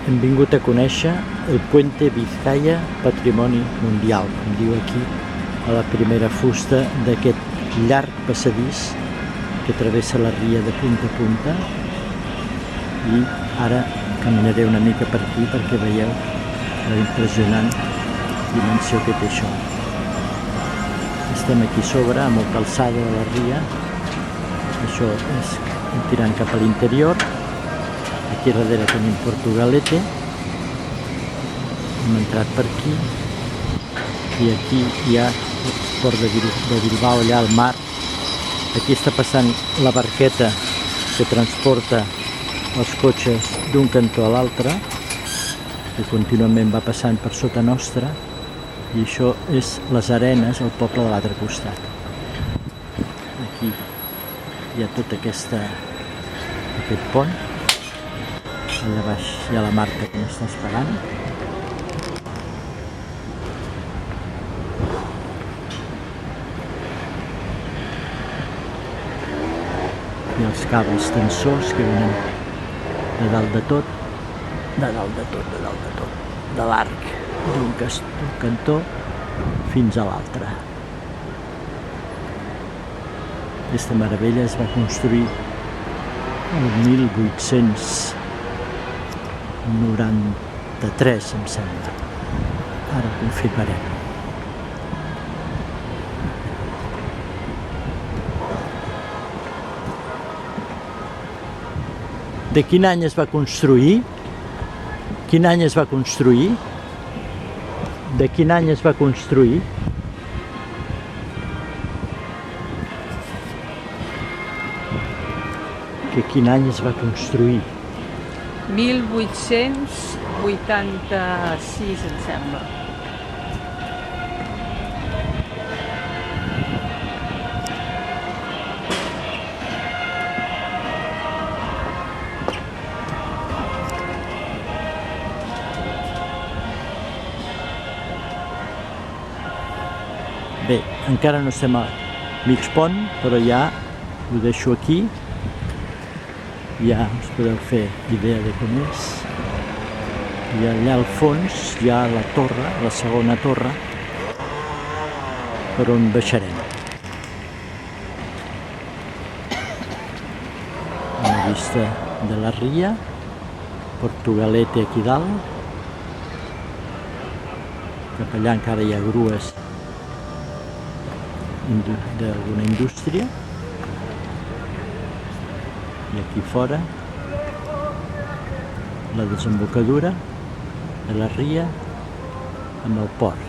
Hem vingut a conèixer el Puente Vizcaya Patrimoni Mundial, com diu aquí, a la primera fusta d'aquest llarg passadís que travessa la ria de punta a punta, i ara caminaré una mica per aquí perquè veieu la impressionant dimensió que té això. Estem aquí sobre, amb el calçada de la ria. Això és tirant cap a l'interior. Aquí darrere tenim Portugalete. Hem entrat per aquí. I aquí hi ha el port de Bilbao, allà al mar. Aquí està passant la barqueta que transporta els cotxes d'un cantó a l'altre, que contínuament va passant per sota nostra, i això és les Arenes, el poble de l'altre costat. Aquí hi ha tot aquest pont. Allà baix hi ha la Marta que m'està esperant. I els cables tensors que venen de dalt de tot, de l'arc d'un cantó fins a l'altre. Aquesta meravella es va construir el 1893, em sembla. Ara ho confirmarem. De quin any es va construir? Quin any es va construir? De quin any es va construir? Que quin any es va construir? 1886, em sembla. Bé, encara no estem a mig pont, però ja ho deixo aquí. Ja us podeu fer idea de com és. I allà al fons hi ha la torre, la segona torre, per on baixarem. Una vista de la ria, Portugalete aquí dalt. Cap allà encara hi ha grues d'alguna indústria. I aquí fora la desembocadura de la ria amb el port.